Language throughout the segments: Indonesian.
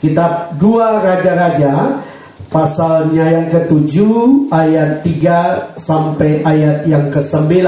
Kitab 2 Raja-Raja, pasalnya yang ke-7 ayat 3 sampai ayat yang ke-9.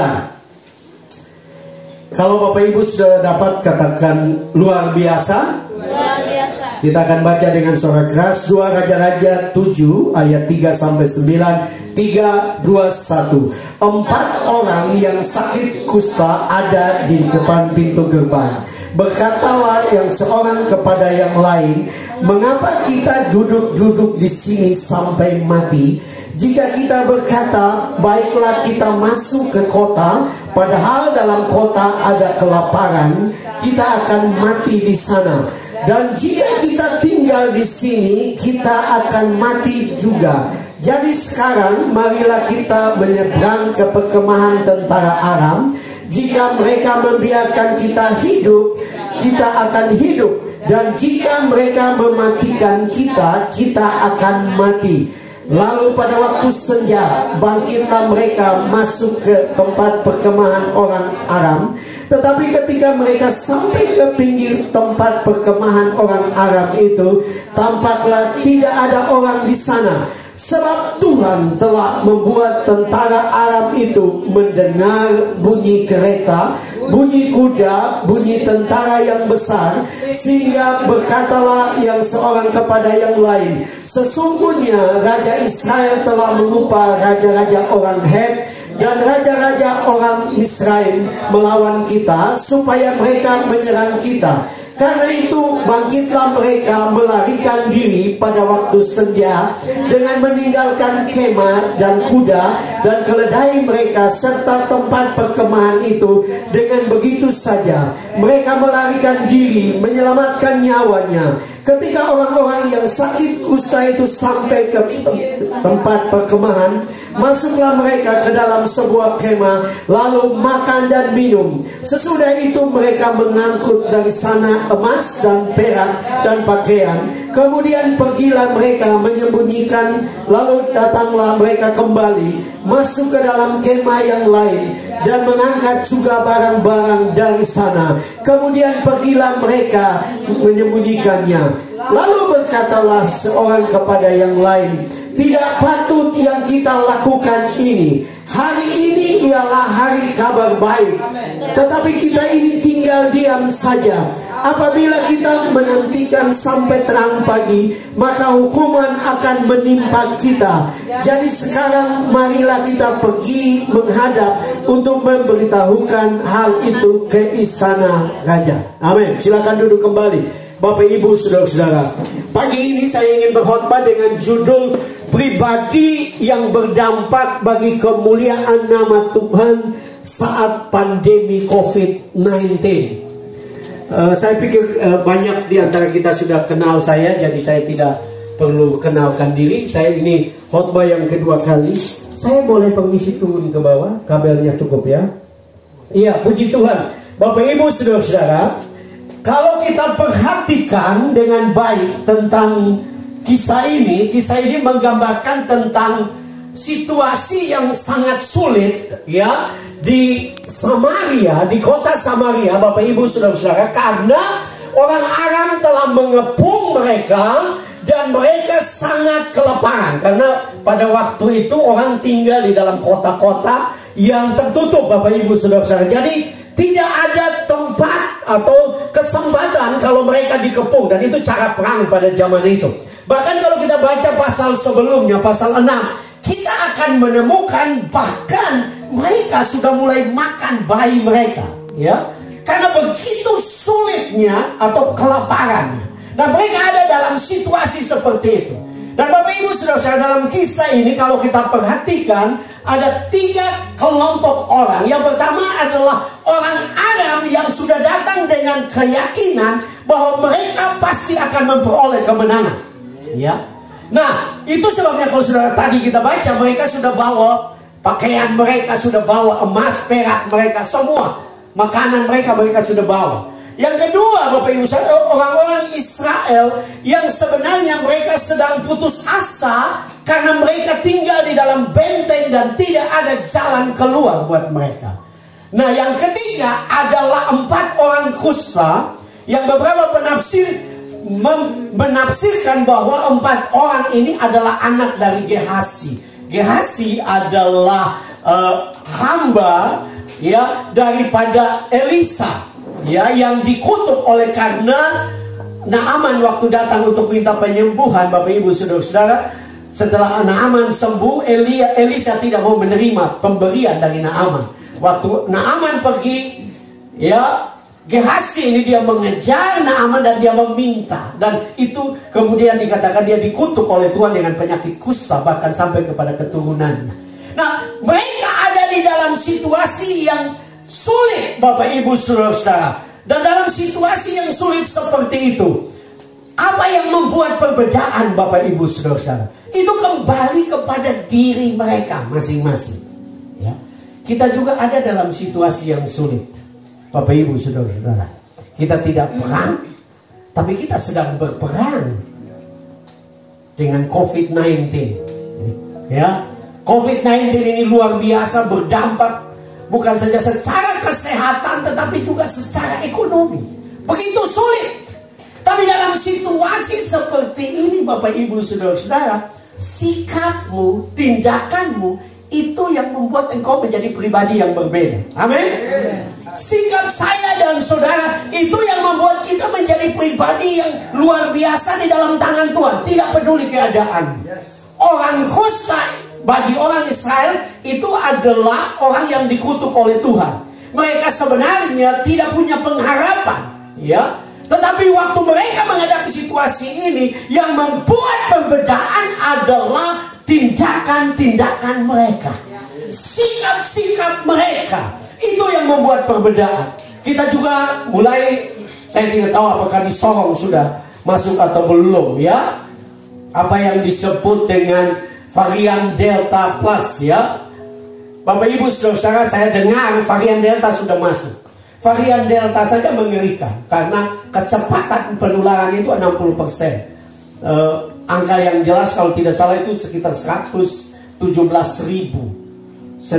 Kalau Bapak Ibu sudah dapat, katakan luar biasa. Luar biasa. Kita akan baca dengan suara keras 2 Raja-Raja 7 ayat 3 sampai 9. 3, 2, 1. 4 orang yang sakit kusta ada di depan pintu gerbang. Berkatalah yang seorang kepada yang lain, mengapa kita duduk-duduk di sini sampai mati? Jika kita berkata, baiklah kita masuk ke kota, padahal dalam kota ada kelaparan, kita akan mati di sana. Dan jika kita tinggal di sini, kita akan mati juga. Jadi sekarang marilah kita menyeberang ke perkemahan tentara Aram. Jika mereka membiarkan kita hidup, kita akan hidup. Dan jika mereka mematikan kita, kita akan mati. Lalu pada waktu senja, bangkitlah mereka masuk ke tempat perkemahan orang Aram. Tetapi ketika mereka sampai ke pinggir tempat perkemahan orang Aram itu, tampaklah tidak ada orang di sana. Sebab Tuhan telah membuat tentara Aram itu mendengar bunyi kereta, bunyi kuda, bunyi tentara yang besar, sehingga berkatalah yang seorang kepada yang lain, sesungguhnya Raja Israel telah mengupah raja-raja orang Het dan raja-raja orang Misraim melawan kita, supaya mereka menyerang kita. Karena itu bangkitlah mereka melarikan diri pada waktu senja dengan meninggalkan kemah dan kuda dan keledai mereka serta tempat perkemahan itu. Dengan begitu saja mereka melarikan diri, menyelamatkan nyawanya. Ketika orang-orang yang sakit kusta itu sampai ke tempat perkemahan, masuklah mereka ke dalam sebuah kemah, lalu makan dan minum. Sesudah itu mereka mengangkut dari sana emas dan perak dan pakaian. Kemudian pergilah mereka menyembunyikan, lalu datanglah mereka kembali masuk ke dalam kemah yang lain dan mengangkat juga barang-barang dari sana. Kemudian pergilah mereka menyembunyikannya. Lalu berkatalah seorang kepada yang lain, tidak patut yang kita lakukan ini. Hari ini ialah hari kabar baik, tetapi kita ini tinggal diam saja. Apabila kita menantikan sampai terang pagi, maka hukuman akan menimpa kita. Jadi sekarang marilah kita pergi menghadap untuk memberitahukan hal itu ke istana raja. Amin. Silakan duduk kembali. Bapak Ibu Saudara-saudara, pagi ini saya ingin berkhotbah dengan judul pribadi yang berdampak bagi kemuliaan nama Tuhan saat pandemi COVID-19. Saya pikir banyak di antara kita sudah kenal saya, jadi saya tidak perlu kenalkan diri. Saya ini khotbah yang kedua kali. Saya boleh permisi turun ke bawah, kabelnya cukup ya? Iya, puji Tuhan. Bapak Ibu Saudara-saudara, kalau kita perhatikan dengan baik tentang kisah ini menggambarkan tentang situasi yang sangat sulit ya di Samaria, di kota Samaria, Bapak Ibu Saudara-saudara, karena orang Aram telah mengepung mereka dan mereka sangat kelaparan. Karena pada waktu itu orang tinggal di dalam kota-kota yang tertutup, Bapak Ibu Saudara-saudara. Jadi tidak ada tempat atau kesempatan kalau mereka dikepung. Dan itu cara perang pada zaman itu. Bahkan kalau kita baca pasal sebelumnya, pasal 6, kita akan menemukan bahkan mereka sudah mulai makan bayi mereka, ya, karena begitu sulitnya atau kelaparannya. Nah, mereka ada dalam situasi seperti itu. Dan Bapak Ibu Saudara-saudara, dalam kisah ini kalau kita perhatikan ada 3 kelompok orang. Yang pertama adalah orang Aram yang sudah datang dengan keyakinan bahwa mereka pasti akan memperoleh kemenangan. Ya. Nah, itu sebabnya kalau saudara tadi kita baca, mereka sudah bawa pakaian, mereka sudah bawa emas, perak mereka semua, makanan mereka sudah bawa. Yang kedua, Bapak Ibu, orang-orang Israel yang sebenarnya mereka sedang putus asa karena mereka tinggal di dalam benteng dan tidak ada jalan keluar buat mereka. Nah, yang ketiga adalah 4 orang kusta yang beberapa penafsir menafsirkan bahwa 4 orang ini adalah anak dari Gehasi. Gehasi adalah hamba ya daripada Elisa ya, yang dikutuk oleh karena Naaman waktu datang untuk minta penyembuhan. Bapak Ibu Saudara-saudara, setelah Naaman sembuh, Elisa tidak mau menerima pemberian dari Naaman. Waktu Naaman pergi ya, Gehasi ini dia mengejar Naaman dan dia meminta, dan itu kemudian dikatakan dia dikutuk oleh Tuhan dengan penyakit kusta bahkan sampai kepada keturunannya. Nah, mereka ada di dalam situasi yang sulit, Bapak Ibu Saudara-saudara. Dan dalam situasi yang sulit seperti itu, apa yang membuat perbedaan, Bapak Ibu Saudara-saudara? Itu kembali kepada diri mereka masing-masing. Ya. Kita juga ada dalam situasi yang sulit, Bapak Ibu Saudara-saudara. Kita tidak perang, tapi kita sedang berperang dengan COVID-19. Ya, COVID-19 ini luar biasa berdampak bukan saja secara kesehatan, tetapi juga secara ekonomi. Begitu sulit. Tapi dalam situasi seperti ini, Bapak Ibu Saudara-saudara, sikapmu, tindakanmu, itu yang membuat engkau menjadi pribadi yang berbeda. Amin. Sikap saya dan saudara, itu yang membuat kita menjadi pribadi yang luar biasa di dalam tangan Tuhan. Tidak peduli keadaan. Orang kusta bagi orang Israel itu adalah orang yang dikutuk oleh Tuhan. Mereka sebenarnya tidak punya pengharapan, ya. Tetapi waktu mereka menghadapi situasi ini, yang membuat perbedaan adalah tindakan-tindakan mereka, sikap-sikap mereka. Itu yang membuat perbedaan. Kita juga mulai, saya tidak tahu apakah di Sorong sudah masuk atau belum, ya, apa yang disebut dengan varian Delta Plus, ya. Bapak Ibu Saudara, saya dengar varian Delta sudah masuk. Varian Delta saja mengerikan karena kecepatan penularan itu 60%. Angka yang jelas kalau tidak salah itu sekitar 117.000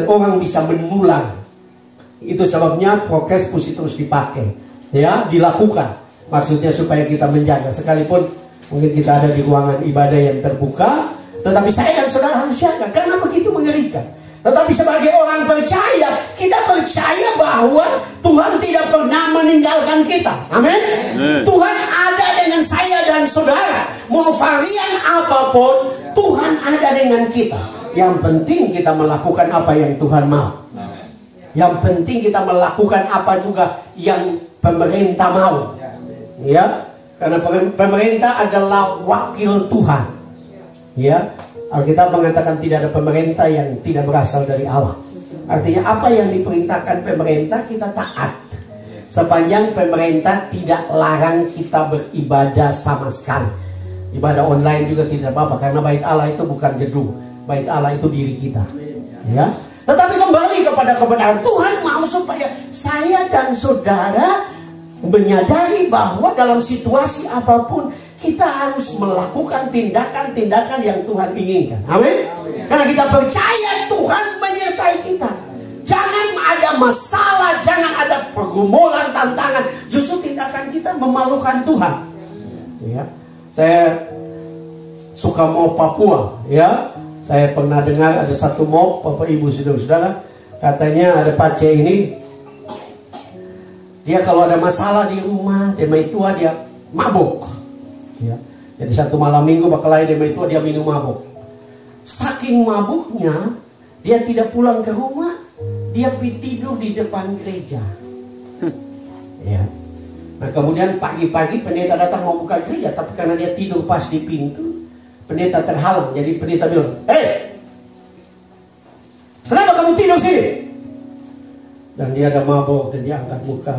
orang bisa menular. Itu sebabnya prokes mesti terus dipakai, ya, dilakukan. Maksudnya supaya kita menjaga, sekalipun mungkin kita ada di ruangan ibadah yang terbuka, tetapi saya dan saudara harus jaga karena begitu mengerikan. Tetapi sebagai orang percaya, kita percaya bahwa Tuhan tidak pernah meninggalkan kita. Amin. Tuhan ada dengan saya dan saudara. Mau varian apapun, Tuhan ada dengan kita. Yang penting kita melakukan apa yang Tuhan mau. Yang penting kita melakukan apa juga yang pemerintah mau. Ya, karena pemerintah adalah wakil Tuhan. Ya, Alkitab mengatakan tidak ada pemerintah yang tidak berasal dari Allah. Artinya apa yang diperintahkan pemerintah kita taat. Sepanjang pemerintah tidak larang kita beribadah sama sekali. Ibadah online juga tidak apa-apa, karena bait Allah itu bukan gedung. Bait Allah itu diri kita. Ya. Tetapi kembali kepada kebenaran, Tuhan mau supaya saya dan saudara menyadari bahwa dalam situasi apapun kita harus melakukan tindakan-tindakan yang Tuhan inginkan. Amin. Karena kita percaya Tuhan menyertai kita. Jangan ada masalah, jangan ada pergumulan, tantangan. Justru tindakan kita memalukan Tuhan. Ya, saya suka mau Papua. Ya, saya pernah dengar ada satu mob, Bapak Ibu Saudara-saudara, katanya ada Pace ini. Dia kalau ada masalah di rumah, tua dia mabuk. Ya. Jadi satu malam minggu bakalai tua dia minum mabuk. Saking mabuknya, dia tidak pulang ke rumah, dia tidur di depan gereja. Ya. Nah kemudian pagi-pagi pendeta datang mau buka gereja, tapi karena dia tidur pas di pintu, pendeta terhalang. Jadi pendeta bilang, "Hei, kenapa kamu tidur sini?" Dan dia ada mabuk dan dia angkat muka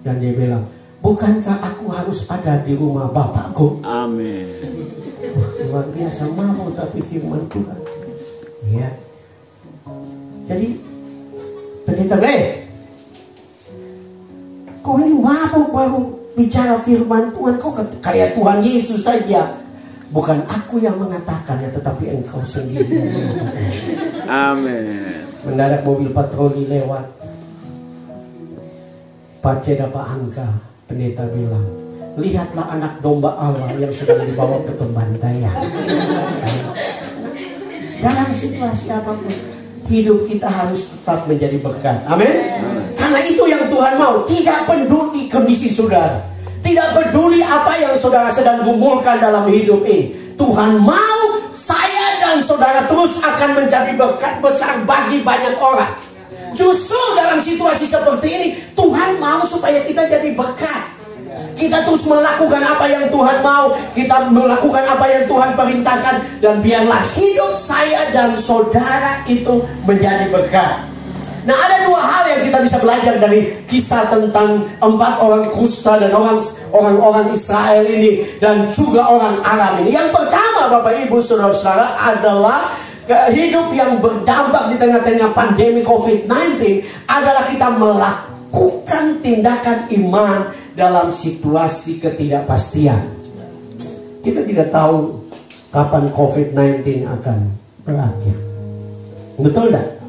dan dia bilang, "Bukankah aku harus ada di rumah Bapakku?" Amin. Wah, luar biasa, mabuk tapi firman Tuhan. Ya. Jadi pendeta bilang, "Kau ini mabuk baru bicara firman Tuhan, kau kayak Tuhan Yesus saja." Bukan aku yang mengatakannya, tetapi engkau sendiri yang mengatakannya. Amin. Mendadak mobil patroli lewat. Pace dapat angka, pendeta bilang, lihatlah anak domba Allah yang sedang dibawa ke pembantaian. Dalam situasi apapun, hidup kita harus tetap menjadi berkat. Amin. Karena itu yang Tuhan mau. Tidak peduli kondisi saudara, tidak peduli apa yang saudara sedang gumulkan dalam hidup ini. Tuhan mau saya dan saudara terus akan menjadi berkat besar bagi banyak orang. Justru dalam situasi seperti ini, Tuhan mau supaya kita jadi berkat. Kita terus melakukan apa yang Tuhan mau, kita melakukan apa yang Tuhan perintahkan, dan biarlah hidup saya dan saudara itu menjadi berkat. Nah, ada dua hal yang kita bisa belajar dari kisah tentang 4 orang kusta dan orang-orang Israel ini dan juga orang Aram ini. Yang pertama, Bapak Ibu Saudara-saudara, adalah hidup yang berdampak di tengah-tengah pandemi COVID-19 adalah kita melakukan tindakan iman dalam situasi ketidakpastian. Kita tidak tahu kapan COVID-19 akan berakhir. Betul tidak?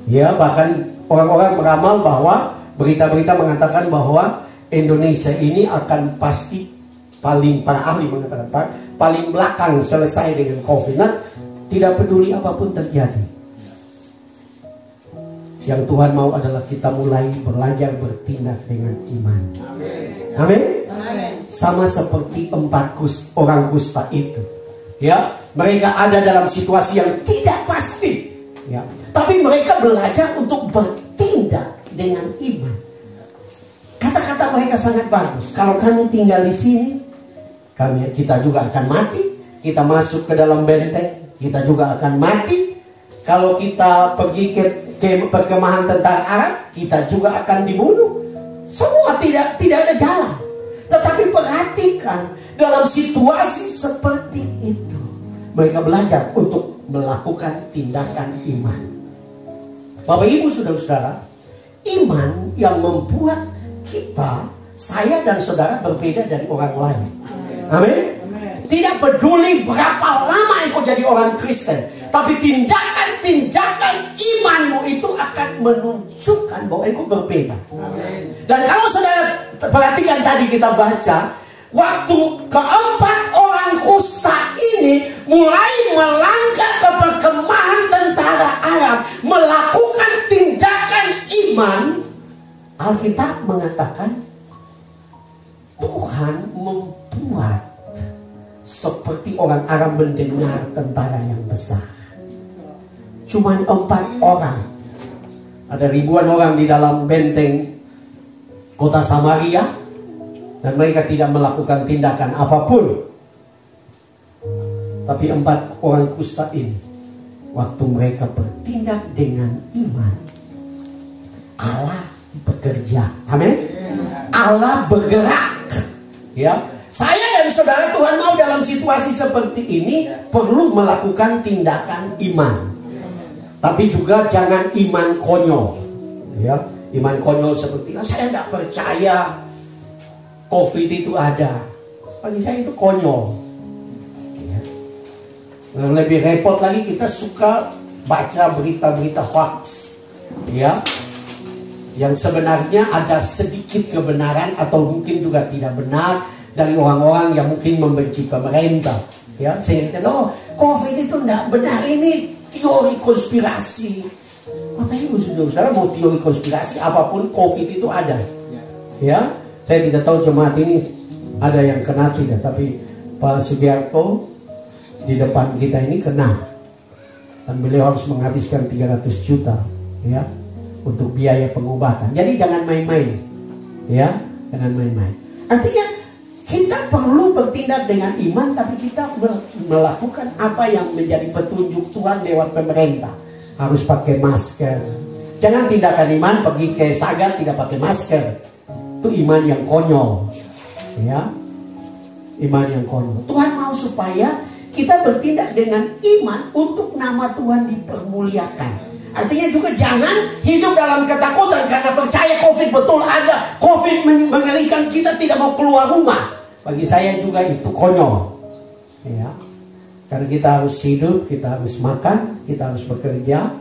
Ya, bahkan orang-orang meramal bahwa berita-berita mengatakan bahwa Indonesia ini akan pasti paling, para ahli mengatakan paling belakang selesai dengan COVID. Nah, tidak peduli apapun terjadi, yang Tuhan mau adalah kita mulai belajar bertindak dengan iman. Amin. Sama seperti 4 orang kusta itu, ya, mereka ada dalam situasi yang tidak pasti, ya, tapi mereka belajar untuk bertindak dengan iman. Kata-kata mereka sangat bagus. Kalau kami tinggal di sini, kita juga akan mati. Kita masuk ke dalam benteng, kita juga akan mati. Kalau kita pergi ke perkemahan tentara Arab, kita juga akan dibunuh. Semua tidak ada jalan. Tetapi perhatikan, dalam situasi seperti itu, mereka belajar untuk melakukan tindakan iman. Bapak Ibu Saudara-saudara, iman yang membuat kita, saya dan saudara berbeda dari orang lain. Amin. Tidak peduli berapa lama engkau jadi orang Kristen, tapi tindakan-tindakan imanmu itu akan menunjukkan bahwa engkau berbeda. Amin. Dan kalau saudara perhatikan tadi kita baca, waktu keempat orang kusta ini mulai melangkah ke perkemahan tentara Arab, melakukan tindakan iman, Alkitab mengatakan Tuhan membuat seperti orang Aram mendengar tentara yang besar. Cuman 4 orang. Ada ribuan orang di dalam benteng kota Samaria, dan mereka tidak melakukan tindakan apapun. Tapi 4 orang kusta ini, waktu mereka bertindak dengan iman, Allah bekerja. Amin. Allah bergerak. Ya. Saya dan saudara, Tuhan mau dalam situasi seperti ini perlu melakukan tindakan iman. Tapi juga jangan iman konyol. Ya, iman konyol seperti saya tidak percaya COVID itu ada. Bagi saya itu konyol. Ya. Nah, lebih repot lagi kita suka baca berita-berita hoax. Ya. Yang sebenarnya ada sedikit kebenaran atau mungkin juga tidak benar dari orang-orang yang mungkin membenci pemerintah, ya, sehingga COVID itu tidak benar, ini teori konspirasi. Bapak Ibu Saudara, mau teori konspirasi apapun, COVID itu ada, ya. Saya tidak tahu jemaat ini ada yang kena tidak, tapi Pak Sugiarto di depan kita ini kena, dan beliau harus menghabiskan 300 juta, ya, untuk biaya pengobatan. Jadi jangan main-main, ya, jangan main-main. Artinya kita perlu bertindak dengan iman, tapi kita melakukan apa yang menjadi petunjuk Tuhan lewat pemerintah. Harus pakai masker. Jangan tindakan iman pergi ke Sagar tidak pakai masker. Itu iman yang konyol. Ya, iman yang konyol. Tuhan mau supaya kita bertindak dengan iman untuk nama Tuhan dipermuliakan. Artinya juga jangan hidup dalam ketakutan karena percaya COVID betul ada. COVID mengerikan, kita tidak mau keluar rumah. Bagi saya juga itu konyol. Ya. Karena kita harus hidup, kita harus makan, kita harus bekerja.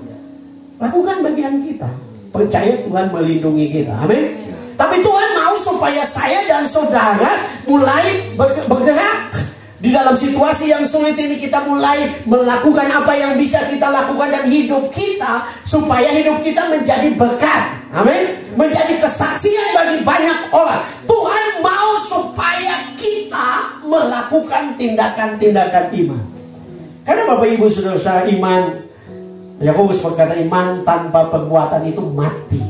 Lakukan bagian kita. Percaya Tuhan melindungi kita. Amin. Tapi Tuhan mau mau supaya saya dan saudara mulai bergerak. Di dalam situasi yang sulit ini kita mulai melakukan apa yang bisa kita lakukan dan hidup kita, supaya hidup kita menjadi berkat. Amin. Menjadi kesaksian bagi banyak orang. Tuhan mau supaya kita melakukan tindakan-tindakan iman. Karena Bapak Ibu Saudara, iman, Yakobus berkata iman tanpa perbuatan itu mati.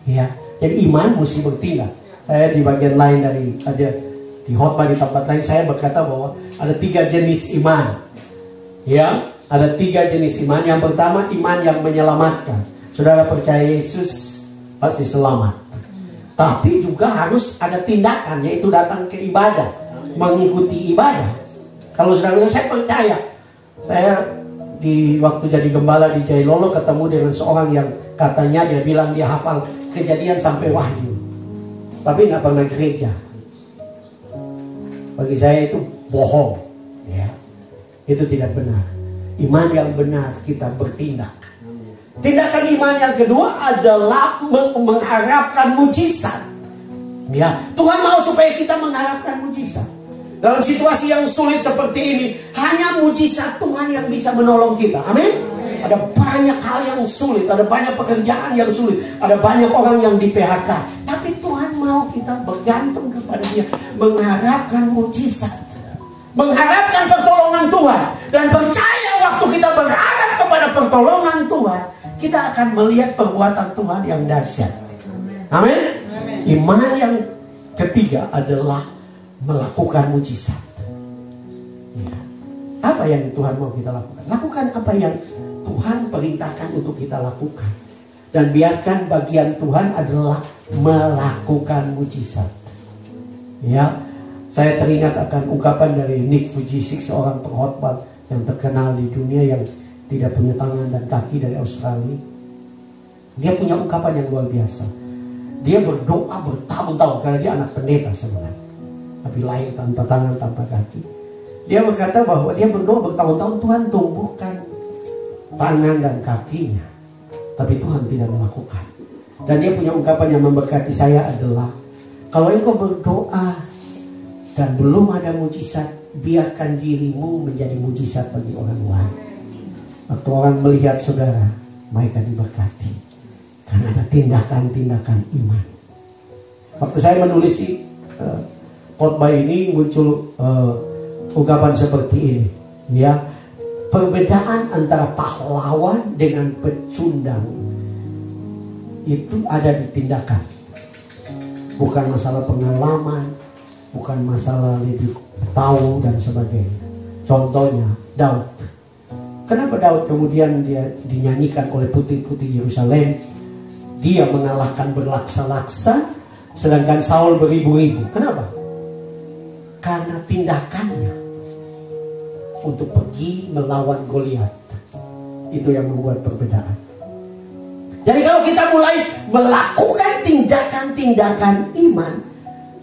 Ya, jadi iman mesti bertindak. Saya di bagian lain dari di khotbah di tempat lain saya berkata bahwa ada 3 jenis iman. Ya, ada 3 jenis iman. Yang pertama iman yang menyelamatkan. Saudara percaya Yesus pasti selamat. Tapi juga harus ada tindakan, yaitu datang ke ibadah, mengikuti ibadah. Kalau saudara bilang saya percaya, saya di waktu jadi gembala di Jailolo ketemu dengan seorang yang katanya dia bilang dia hafal Kejadian sampai Wahyu, tapi nggak pernah gereja. Bagi saya itu bohong, ya. Itu tidak benar. Iman yang benar kita bertindak. Tindakan iman yang kedua adalah mengharapkan mujizat. Ya, Tuhan mau supaya kita mengharapkan mujizat. Dalam situasi yang sulit seperti ini, hanya mujizat Tuhan yang bisa menolong kita. Amin. Ada banyak hal yang sulit, ada banyak pekerjaan yang sulit, ada banyak orang yang di PHK. Tapi Tuhan mau kita bergantung kepada Dia, mengharapkan mujizat, mengharapkan pertolongan Tuhan, dan percaya waktu kita berharap kepada pertolongan Tuhan, kita akan melihat perbuatan Tuhan yang dahsyat. Amin. Iman yang ketiga adalah melakukan mujizat. Ya. Apa yang Tuhan mau kita lakukan? Lakukan apa yang Tuhan perintahkan untuk kita lakukan. Dan biarkan bagian Tuhan adalah melakukan mujizat. Ya, saya teringat akan ungkapan dari Nick Vujicic, seorang pengkhotbah yang terkenal di dunia yang tidak punya tangan dan kaki dari Australia. Dia punya ungkapan yang luar biasa. Dia berdoa bertahun-tahun karena dia anak pendeta sebenarnya, tapi lahir tanpa tangan, tanpa kaki. Dia berkata bahwa dia berdoa bertahun-tahun, Tuhan tumbuhkan tangan dan kakinya, tapi Tuhan tidak melakukan. Dan dia punya ungkapan yang memberkati saya adalah, kalau engkau berdoa dan belum ada mujizat, biarkan dirimu menjadi mujizat bagi orang lain. Waktu orang melihat saudara, mereka diberkati karena ada tindakan-tindakan iman. Waktu saya menulis khotbah ini muncul ungkapan seperti ini, ya. Perbedaan antara pahlawan dengan pecundang itu ada di tindakan. Bukan masalah pengalaman, bukan masalah lebih tahu dan sebagainya. Contohnya Daud. Kenapa Daud kemudian dia dinyanyikan oleh putri-putri Yerusalem? Dia mengalahkan berlaksa-laksa, sedangkan Saul beribu-ribu. Kenapa? Karena tindakannya untuk pergi melawan Goliat. Itu yang membuat perbedaan. Jadi kalau kita mulai melakukan tindakan-tindakan iman,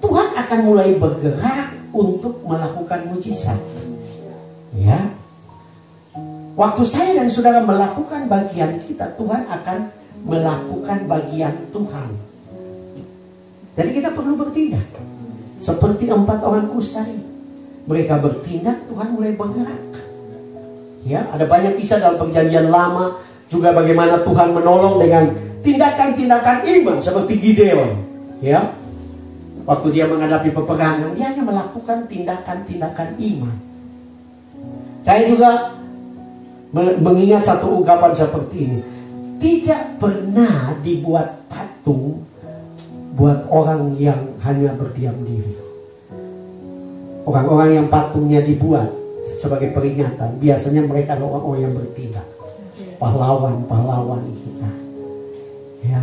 Tuhan akan mulai bergerak untuk melakukan mujizat. Ya. Waktu saya dan saudara melakukan bagian kita, Tuhan akan melakukan bagian Tuhan. Jadi kita perlu bertindak. Seperti 4 orang kusta ini. Mereka bertindak, Tuhan mulai bergerak. Ya, ada banyak kisah dalam Perjanjian Lama juga bagaimana Tuhan menolong dengan tindakan-tindakan iman seperti Gideon. Ya, waktu dia menghadapi peperangan, dia hanya melakukan tindakan-tindakan iman. Saya juga mengingat satu ungkapan seperti ini. Tidak pernah dibuat patung buat orang yang hanya berdiam diri. Orang-orang yang patungnya dibuat sebagai peringatan, biasanya mereka adalah orang-orang yang bertindak. Pahlawan-pahlawan kita. Ya.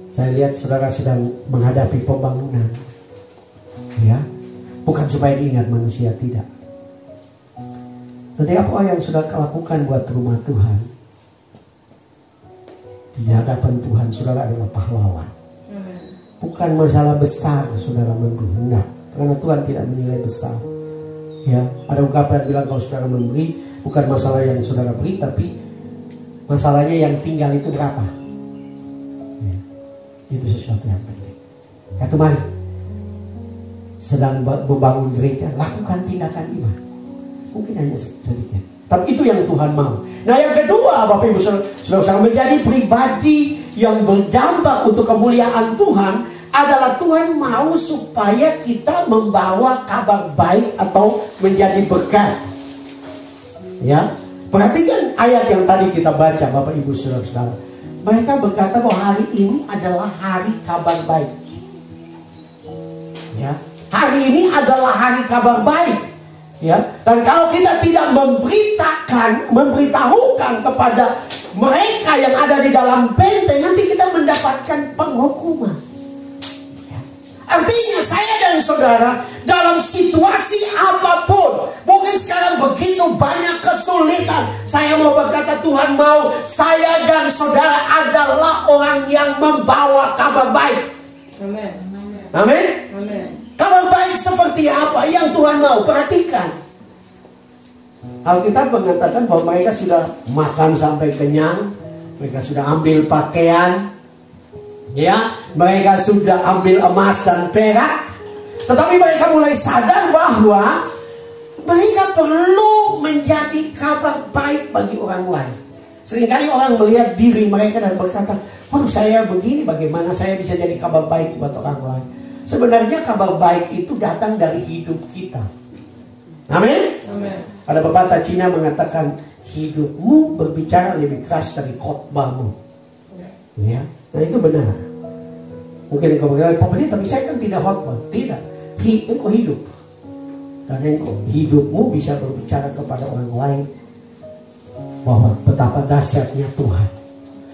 Saya lihat saudara sedang menghadapi pembangunan. Ya. Bukan supaya diingat manusia, tidak. Nanti apa yang sudah lakukan buat rumah Tuhan? Di hadapan Tuhan saudara adalah pahlawan. Bukan masalah besar saudara memberi, enggak. Karena Tuhan tidak menilai besar. Ya, ada ungkapan bilang kalau saudara memberi, bukan masalah yang saudara beri, tapi masalahnya yang tinggal itu berapa. Ya. Itu sesuatu yang penting. Kata mari, sedang membangun gereja, lakukan tindakan iman. Mungkin hanya sedikit, tapi itu yang Tuhan mau. Nah yang kedua, Bapak Ibu Saudara, menjadi pribadi yang berdampak untuk kemuliaan Tuhan adalah Tuhan mau supaya kita membawa kabar baik atau menjadi berkat. Ya, perhatikan ayat yang tadi kita baca, Bapak Ibu Saudara. Mereka berkata bahwa hari ini adalah hari kabar baik. Ya, hari ini adalah hari kabar baik. Ya, dan kalau kita tidak memberitahukan kepada mereka yang ada di dalam benteng, nanti kita mendapatkan penghukuman. Ya. Artinya saya dan saudara dalam situasi apapun, mungkin sekarang begitu banyak kesulitan, saya mau berkata Tuhan mau saya dan saudara adalah orang yang membawa kabar baik. Amin. Amin. Amin. Kabar baik seperti apa yang Tuhan mau? Perhatikan. Alkitab mengatakan bahwa mereka sudah makan sampai kenyang, mereka sudah ambil pakaian, ya, mereka sudah ambil emas dan perak, tetapi mereka mulai sadar bahwa mereka perlu menjadi kabar baik bagi orang lain. Seringkali orang melihat diri mereka dan berkata, waduh saya begini, bagaimana saya bisa jadi kabar baik buat orang lain? Sebenarnya kabar baik itu datang dari hidup kita. Amin. Amin. Ada pepatah Cina mengatakan hidupmu berbicara lebih keras dari khotbahmu. Ya, nah itu benar. Mungkin engkau berkata, tapi saya kan tidak khotbah. Tidak, engkau hidup. Dan engkau hidupmu bisa berbicara kepada orang lain bahwa betapa dahsyatnya Tuhan.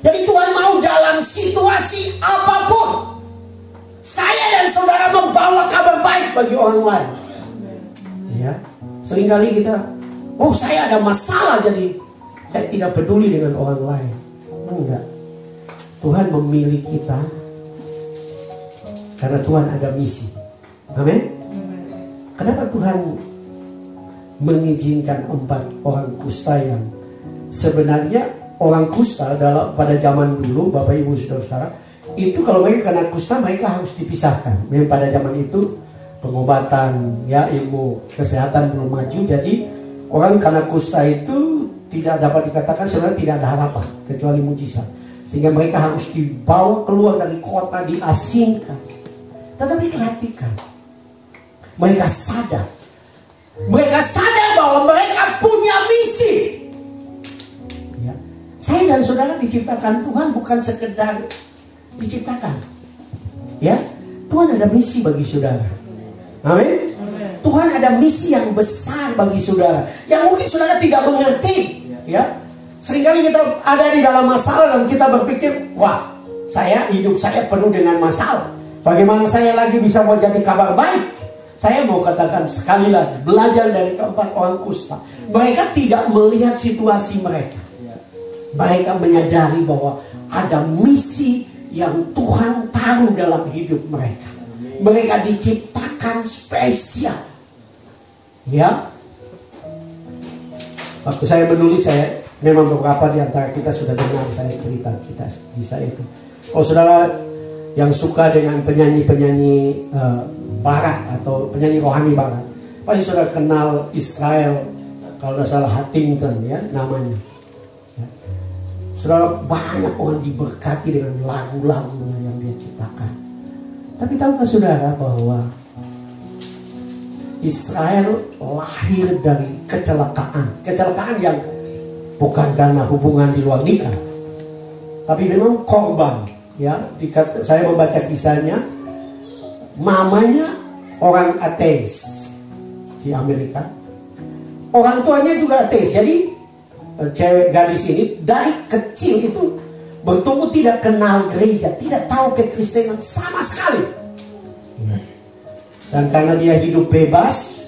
Jadi Tuhan mau dalam situasi apapun saya dan saudara membawa kabar baik bagi orang lain. Ya, seringkali kita, oh saya ada masalah jadi saya tidak peduli dengan orang lain. Enggak. Tuhan memilih kita karena Tuhan ada misi. Amin. Kenapa Tuhan mengizinkan 4 orang kusta yang sebenarnya orang kusta pada zaman dulu, Bapak Ibu Saudara, itu kalau mereka kena kusta mereka harus dipisahkan. Memang pada zaman itu pengobatan, ya, ilmu kesehatan belum maju, jadi orang kena kusta itu tidak dapat dikatakan sebenarnya tidak ada harapan kecuali mujizat, sehingga mereka harus dibawa keluar dari kota, diasingkan. Tetapi perhatikan, mereka sadar bahwa mereka punya misi. Ya. Saya dan saudara diciptakan Tuhan bukan sekedar diciptakan, ya. Tuhan ada misi bagi saudara. Amin. Tuhan ada misi yang besar bagi saudara yang mungkin saudara tidak mengerti, ya. Seringkali kita ada di dalam masalah dan kita berpikir, wah, hidup saya penuh dengan masalah. Bagaimana saya lagi bisa mau jadi kabar baik? Saya mau katakan sekali lagi, belajar dari 4 orang kusta. Mereka tidak melihat situasi mereka. Mereka menyadari bahwa ada misi yang Tuhan taruh dalam hidup mereka. Mereka diciptakan spesial. Ya. Waktu saya menulis, saya memang beberapa di antara kita sudah dengar saya cerita kisah itu. Kalau saudara yang suka dengan penyanyi-penyanyi barat atau penyanyi rohani barat, pasti saudara kenal Israel, kalau tidak salah Huntington, ya namanya. Saudara, banyak orang diberkati dengan lagu-lagunya yang dia ciptakan. Tapi tahukah saudara bahwa Israel lahir dari kecelakaan yang bukan karena hubungan di luar nikah, tapi memang korban. Ya, saya membaca kisahnya, mamanya orang ateis di Amerika, orang tuanya juga ateis. Jadi cewek gadis ini dari kecil itu bertumbuh tidak kenal gereja, tidak tahu kekristenan sama sekali. Dan karena dia hidup bebas,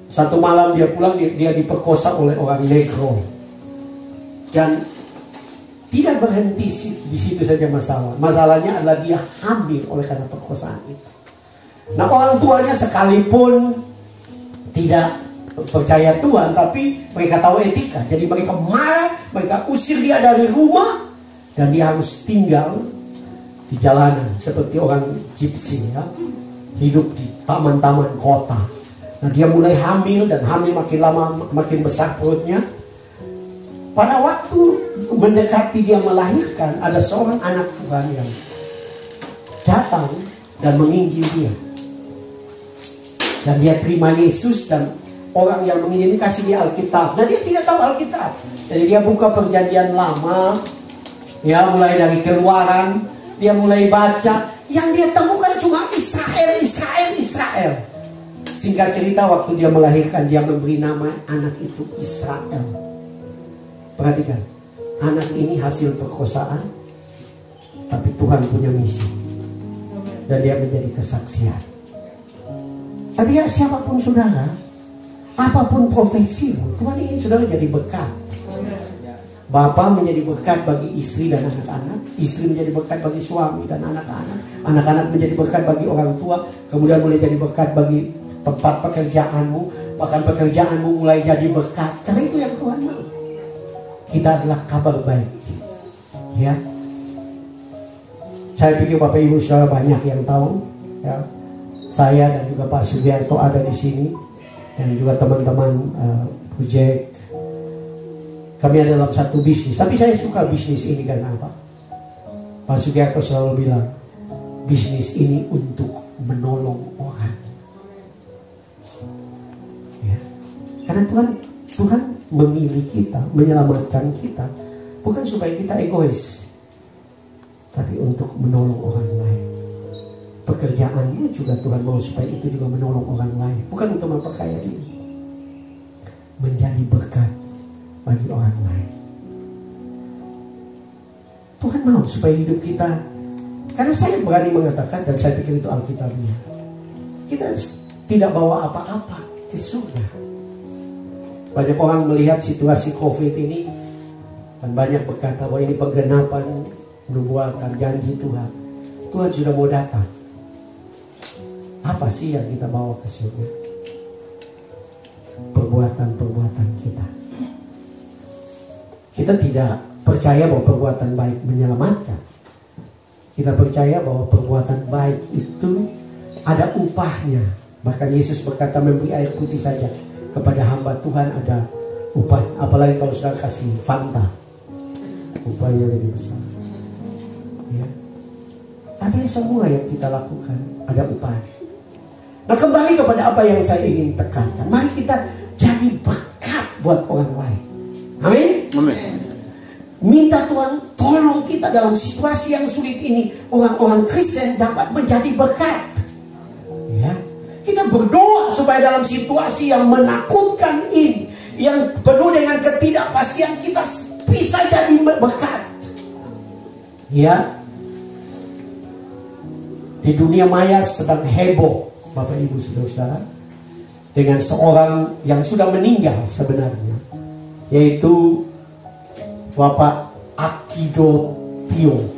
satu malam dia pulang, dia diperkosa oleh orang negro. Dan tidak berhenti di situ saja masalah. Masalahnya adalah dia hamil oleh karena perkosaan itu. Nah, orang tuanya sekalipun tidak percaya Tuhan, tapi mereka tahu etika. Jadi mereka marah, mereka usir dia dari rumah, dan dia harus tinggal di jalanan seperti orang gypsy ya, hidup di taman-taman kota. Nah dia mulai hamil, dan hamil makin lama makin besar perutnya. Pada waktu mendekati dia melahirkan, ada seorang anak Tuhan yang datang dan menginjil dia. Dan dia terima Yesus, dan orang yang menginjil ini kasih dia Alkitab. Nah dia tidak tahu Alkitab. Jadi dia buka Perjanjian Lama, ya mulai dari Keluaran, dia mulai baca. Yang dia temukan cuma Israel, Israel, Israel. Singkat cerita, waktu dia melahirkan, dia memberi nama anak itu Israel. Perhatikan, anak ini hasil perkosaan, tapi Tuhan punya misi, dan dia menjadi kesaksian. Artinya siapapun saudara, apapun profesimu, Tuhan ingin saudara jadi berkat. Bapa menjadi berkat bagi istri dan anak-anak, istri menjadi berkat bagi suami dan anak-anak, anak-anak menjadi berkat bagi orang tua, kemudian mulai jadi berkat bagi tempat pekerjaanmu, bahkan pekerjaanmu mulai jadi berkat. Karena itu yang Tuhan mau. Kita adalah kabar baik, ya. Saya pikir Bapak Ibu saudara banyak yang tahu, ya. Saya dan juga Pak Sugiarto ada di sini, dan juga teman-teman project. Kami ada dalam satu bisnis, tapi saya suka bisnis ini karena apa? Pak Sugiarto selalu bilang, bisnis ini untuk menolong orang. Ya. Karena Tuhan memilih kita, menyelamatkan kita, bukan supaya kita egois, tapi untuk menolong orang lain. Pekerjaanmu juga Tuhan mau supaya itu juga menolong orang lain, bukan untuk memperkaya diri, menjadi berkat bagi orang lain. Tuhan mau supaya hidup kita, karena saya berani mengatakan, dan saya pikir itu Alkitabnya, kita tidak bawa apa-apa ke surga. Banyak orang melihat situasi COVID ini, dan banyak berkata bahwa ini penggenapan nubuatan janji Tuhan. Tuhan sudah mau datang. Apa sih yang kita bawa ke surga? Perbuatan-perbuatan kita. Kita tidak percaya bahwa perbuatan baik menyelamatkan. Kita percaya bahwa perbuatan baik itu ada upahnya. Bahkan Yesus berkata, memberi air putih saja kepada hamba Tuhan ada upah. Apalagi kalau sudah kasih Fanta, upahnya lebih besar, ya. Artinya semua yang kita lakukan ada upah. Nah, kembali kepada apa yang saya ingin tekankan, mari kita jadi berkat buat orang lain. Amin. Amin. Minta Tuhan tolong kita dalam situasi yang sulit ini, orang-orang Kristen dapat menjadi berkat, ya. Kita berdoa supaya dalam situasi yang menakutkan ini, yang penuh dengan ketidakpastian, kita bisa jadi berkat. Ya. Di dunia maya sedang heboh, Bapak Ibu Saudara-saudara, dengan seorang yang sudah meninggal sebenarnya, yaitu Bapak Akido Tio.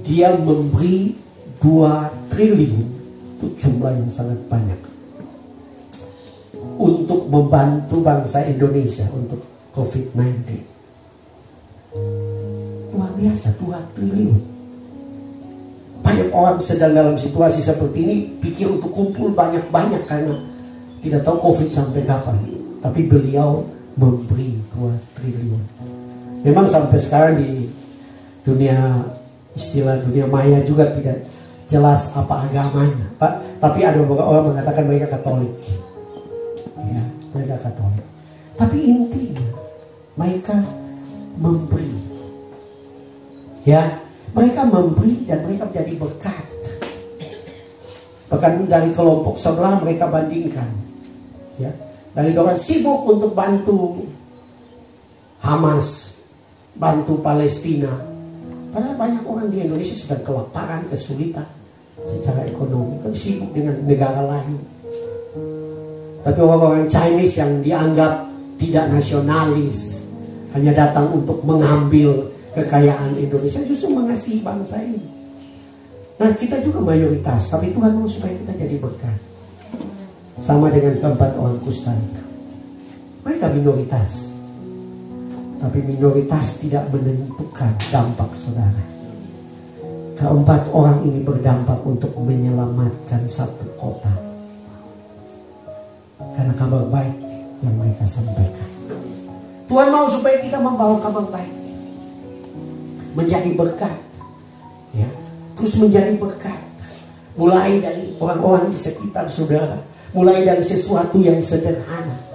Dia memberi 2 triliun, itu jumlah yang sangat banyak, untuk membantu bangsa Indonesia untuk COVID-19. Luar biasa, 2 triliun. Banyak orang sedang dalam situasi seperti ini, pikir untuk kumpul banyak-banyak karena tidak tahu COVID sampai kapan. Tapi beliau memberi 2 triliun. Memang sampai sekarang di dunia, istilah dunia maya juga tidak jelas apa agamanya, Pak. Tapi ada beberapa orang mengatakan mereka Katolik, ya, mereka Katolik. Tapi intinya mereka memberi, ya, mereka memberi dan mereka menjadi berkat. Bahkan dari kelompok sebelah mereka bandingkan, ya, dari orang sibuk untuk bantu Hamas, bantu Palestina, padahal banyak orang di Indonesia sedang kelaparan, kesulitan secara ekonomi, kan sibuk dengan negara lain. Tapi orang-orang Chinese yang dianggap tidak nasionalis, hanya datang untuk mengambil kekayaan Indonesia, justru mengasihi bangsa ini. Nah, kita juga mayoritas, tapi Tuhan mau supaya kita jadi berkat. Sama dengan keempat orang kusta itu, mereka minoritas, tapi minoritas tidak menentukan dampak saudara. Keempat orang ini berdampak untuk menyelamatkan satu kota. Karena kabar baik yang mereka sampaikan. Tuhan mau supaya kita membawa kabar baik. Menjadi berkat. Ya, terus menjadi berkat. Mulai dari orang-orang di sekitar saudara. Mulai dari sesuatu yang sederhana.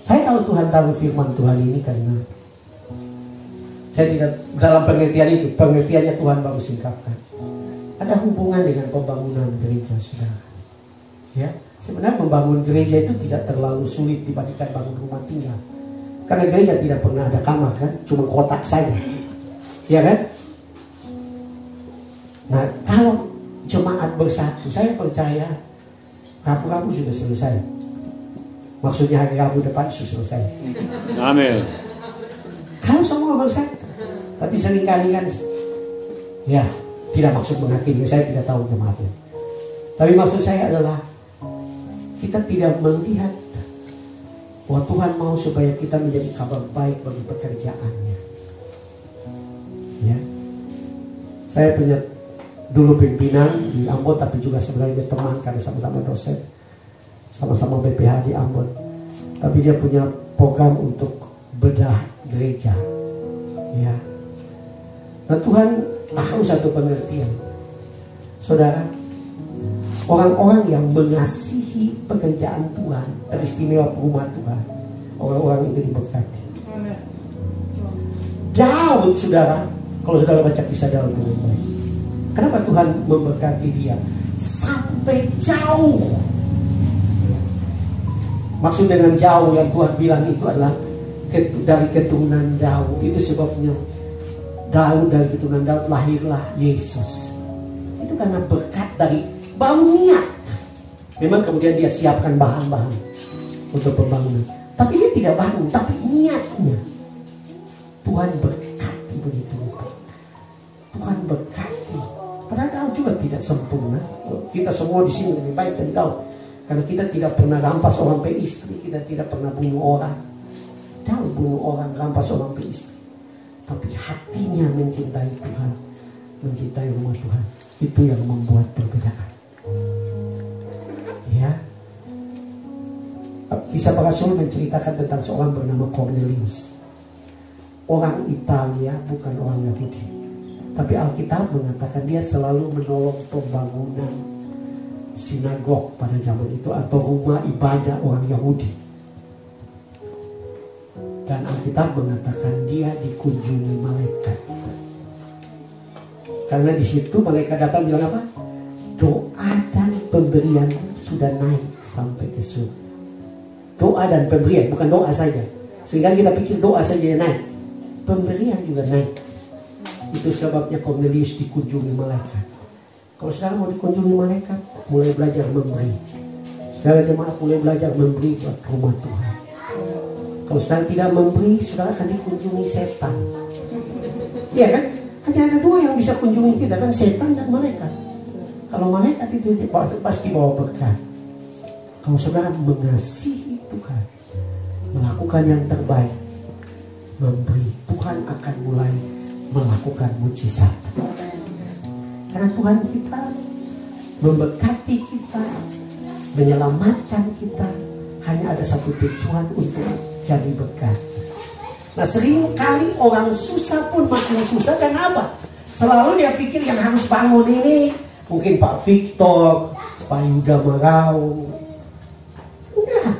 Saya tahu Tuhan tahu firman Tuhan ini karena saya tidak dalam pengertian itu. Pengertiannya Tuhan baru singkapkan. Ada hubungan dengan pembangunan gereja, saudara. Ya, sebenarnya membangun gereja itu tidak terlalu sulit dibandingkan bangun rumah tinggal. Karena gereja tidak pernah ada kamar kan, cuma kotak saja. Ya kan? Nah, kalau jemaat bersatu, saya percaya Rabu-Rabu sudah selesai. Maksudnya hari Rabu depan sudah selesai. Amin. Kalau semua bersatu, tapi seringkali kan, ya tidak maksud menghakimi, saya tidak tahu jemaatnya. Tapi maksud saya adalah kita tidak melihat bahwa Tuhan mau supaya kita menjadi kabar baik bagi pekerjaannya. Ya, saya punya dulu pimpinan di Ambon, tapi juga sebenarnya teman karena sama-sama dosen, sama-sama BPH di Ambon. Tapi dia punya program untuk bedah gereja. Ya. Nah, Tuhan tahu satu pengertian. Saudara, orang-orang yang mengasihi pekerjaan Tuhan, teristimewa rumah Tuhan, orang-orang itu diberkati. Daud, saudara, kalau saudara baca kisah Daud dengan baik, kenapa Tuhan memberkati dia sampai jauh? Maksud dengan jauh yang Tuhan bilang itu adalah dari keturunan Daud. Itu sebabnya Daud, dari keturunan Daud lahirlah Yesus. Itu karena berkat dari baru niat. Memang kemudian dia siapkan bahan-bahan untuk pembangunan. Tapi dia tidak bangun, tapi niatnya. Tuhan berkati begitu rupa. Tuhan berkati. Padahal Daud juga tidak sempurna. Kita semua di sini lebih baik dari Daud. Karena kita tidak pernah rampas orang pe istri, kita tidak pernah bunuh orang. Daud bunuh orang, rampas orang pe istri. Tapi hatinya mencintai Tuhan, mencintai rumah Tuhan. Itu yang membuat perbedaan. Ya. Kisah para Rasul menceritakan tentang seorang bernama Cornelius. Orang Italia, bukan orang Yahudi. Tapi Alkitab mengatakan dia selalu menolong pembangunan sinagog pada zaman itu atau rumah ibadah orang Yahudi. Dan Alkitab mengatakan dia dikunjungi malaikat. Karena di situ malaikat datang bilang apa? Doa dan pemberian sudah naik sampai ke surga. Doa dan pemberian, bukan doa saja. Sehingga kita pikir doa saja naik, pemberian juga naik. Itu sebabnya Cornelius dikunjungi malaikat. Kalau saudara mau dikunjungi malaikat, mulai belajar memberi. Saudara jemaat mulai belajar memberi buat rumah Tuhan. Kalau saudara tidak memberi, saudara akan dikunjungi setan. Iya kan? Hanya ada dua yang bisa kunjungi kita, kan setan dan malaikat. Kalau malaikat itu pasti bawa berkat. Kalau saudara mengasihi Tuhan, melakukan yang terbaik, memberi, Tuhan akan mulai melakukan mujizat. Karena Tuhan kita memberkati kita, menyelamatkan kita, hanya ada satu tujuan, untuk jadi berkat. Nah, sering kali orang susah pun makin susah. Kenapa? Selalu dia pikir yang harus bangun ini mungkin Pak Victor, Pak Yuda Marau. Enggak.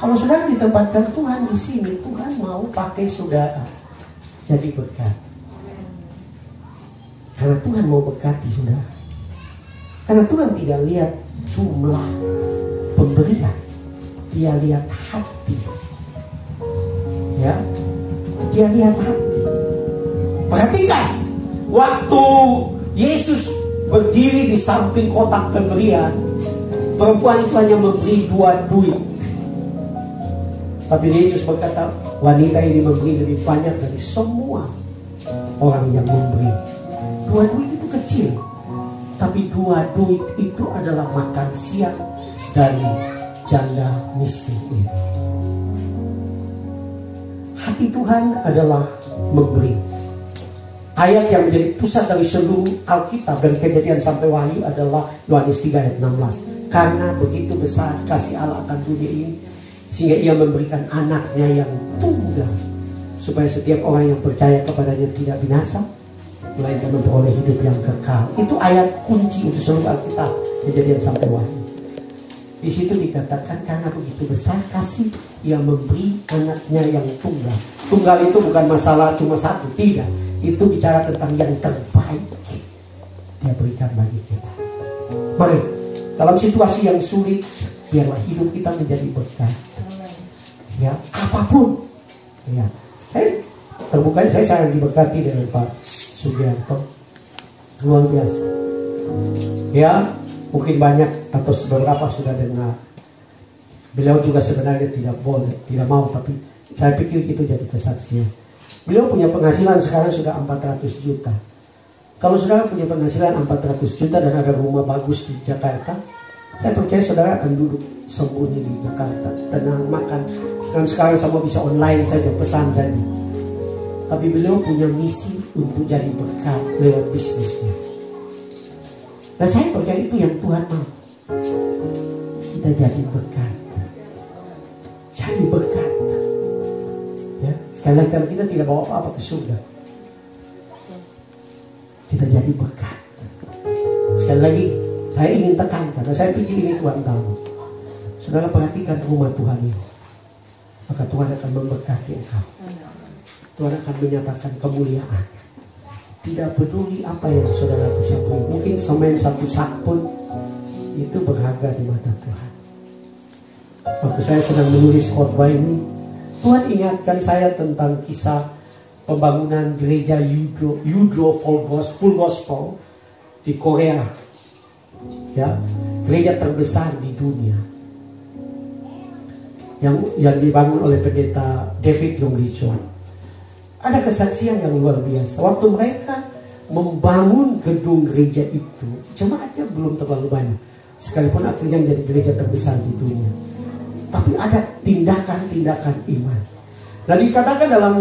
Kalau saudara ditempatkan Tuhan di sini, Tuhan mau pakai saudara jadi berkat. Karena Tuhan mau berkati saudara. Karena Tuhan tidak lihat jumlah pemberian, Dia lihat hati. Ya, Dia lihat hati. Perhatikan, waktu Yesus berdiri di samping kotak pemberian, perempuan itu hanya memberi 2 duit. Tapi Yesus berkata, wanita ini memberi lebih banyak dari semua orang yang memberi. 2 duit itu kecil, tapi 2 duit itu adalah makan siang dari janda miskin ini. Hati Tuhan adalah memberi. Ayat yang menjadi pusat dari seluruh Alkitab dari Kejadian sampai Wahyu adalah Yohanes 3 ayat 16. Karena begitu besar kasih Allah akan dunia ini, sehingga ia memberikan anaknya yang tunggal, supaya setiap orang yang percaya kepadanya tidak binasa, melainkan memperoleh hidup yang kekal. Itu ayat kunci untuk seluruh Alkitab, Kejadian sampai Wahyu. Di situ dikatakan karena begitu besar kasih, ia memberi anaknya yang tunggal. Tunggal itu bukan masalah cuma satu, tidak. Itu bicara tentang yang terbaik dia berikan bagi kita. Mari, dalam situasi yang sulit, biarlah hidup kita menjadi berkat. Ya, apapun. Ya, terbuka saya sangat diberkati dengan Pak Sugiarto, luar biasa. Ya, mungkin banyak atau beberapa sudah dengar. Beliau juga sebenarnya tidak boleh, tidak mau, tapi saya pikir itu jadi kesaksian. Beliau punya penghasilan sekarang sudah 400 juta. Kalau saudara punya penghasilan 400 juta dan ada rumah bagus di Jakarta, saya percaya saudara akan duduk sembunyi di Jakarta, tenang, makan. Sekarang semua bisa online saja, pesan saja. Tapi beliau punya misi untuk jadi berkat lewat bisnisnya. Dan saya percaya itu yang Tuhan mau. Kita jadi berkat. Jadi berkat. Ya, sekali lagi kita tidak bawa apa-apa ke surga. Kita jadi berkat. Sekali lagi saya ingin tekankan, karena saya pikir ini Tuhan tahu. Saudara perhatikan rumah Tuhan ini, maka Tuhan akan memberkati engkau. Tuhan akan menyatakan kemuliaan. Tidak peduli apa yang saudara bisa beri. Mungkin semen satu sak pun itu berharga di mata Tuhan. Waktu saya sedang menulis khotbah ini, Tuhan ingatkan saya tentang kisah pembangunan gereja Yudro Full Gospel di Korea. Ya, gereja terbesar di dunia. Yang dibangun oleh pendeta David Yonggi. Ada kesaksian yang luar biasa. Waktu mereka membangun gedung gereja itu, jemaatnya belum terlalu banyak, sekalipun akhirnya menjadi gereja terbesar di dunia. Tapi ada tindakan-tindakan iman. Nah, dikatakan dalam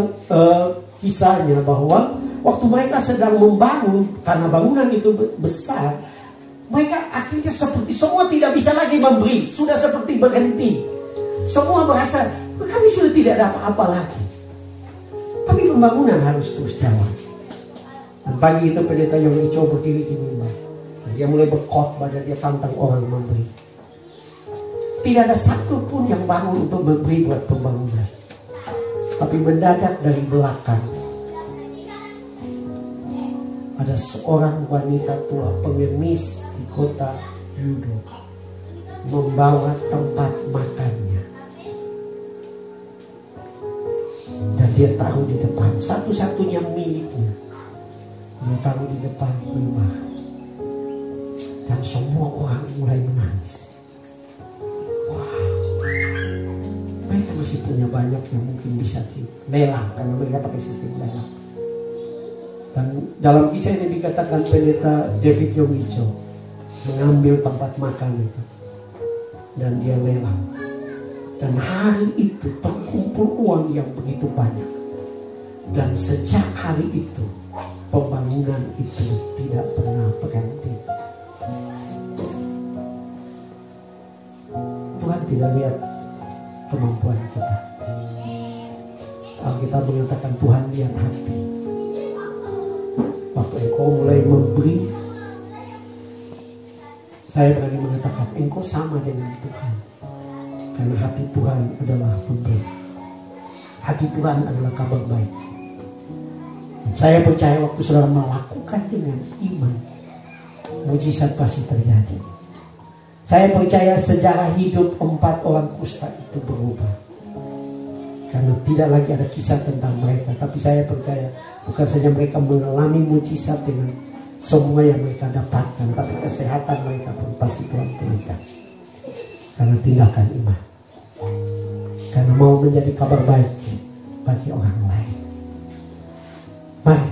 kisahnya bahwa waktu mereka sedang membangun, karena bangunan itu besar, mereka akhirnya seperti semua tidak bisa lagi memberi, sudah seperti berhenti. Semua merasa kami sudah tidak ada apa-apa lagi. Tapi pembangunan harus terus jalan. Dan pagi itu pendeta Yonggi berdiri di mimbar. Dia mulai berkhotbah dan dia tantang orang memberi. Tidak ada satu pun yang bangun untuk memberi buat pembangunan. Tapi mendadak dari belakang ada seorang wanita tua pengemis di kota Yudo membawa tempat makannya. Dan dia taruh di depan, satu-satunya miliknya. Dia taruh di depan rumah. Dan semua orang mulai menangis. Wow. Mereka masih punya banyak yang mungkin bisa dilelang, karena mereka pakai sistem lelang. Dan dalam kisah ini dikatakan pendeta David Yonggi mengambil tempat makan itu. Dan dia lelang. Dan hari itu terkumpul uang yang begitu banyak. Dan sejak hari itu pembangunan itu tidak pernah berhenti. Tuhan tidak lihat kemampuan kita. Alkitab mengatakan Tuhan lihat hati. Waktu engkau mulai memberi, saya berani mengatakan engkau sama dengan Tuhan. Karena hati Tuhan adalah pemberi. Hati Tuhan adalah kabar baik. Saya percaya waktu saudara melakukan dengan iman, mujizat pasti terjadi. Saya percaya sejarah hidup 4 orang kusta itu berubah. Karena tidak lagi ada kisah tentang mereka. Tapi saya percaya bukan saja mereka mengalami mujizat dengan semua yang mereka dapatkan, tapi kesehatan mereka pun pasti Tuhan berikan. Karena tindakan iman. Karena mau menjadi kabar baik bagi orang lain. Mari,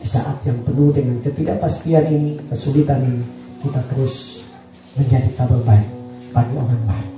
di saat yang penuh dengan ketidakpastian ini, kesulitan ini, kita terus menjadi kabar baik bagi orang lain.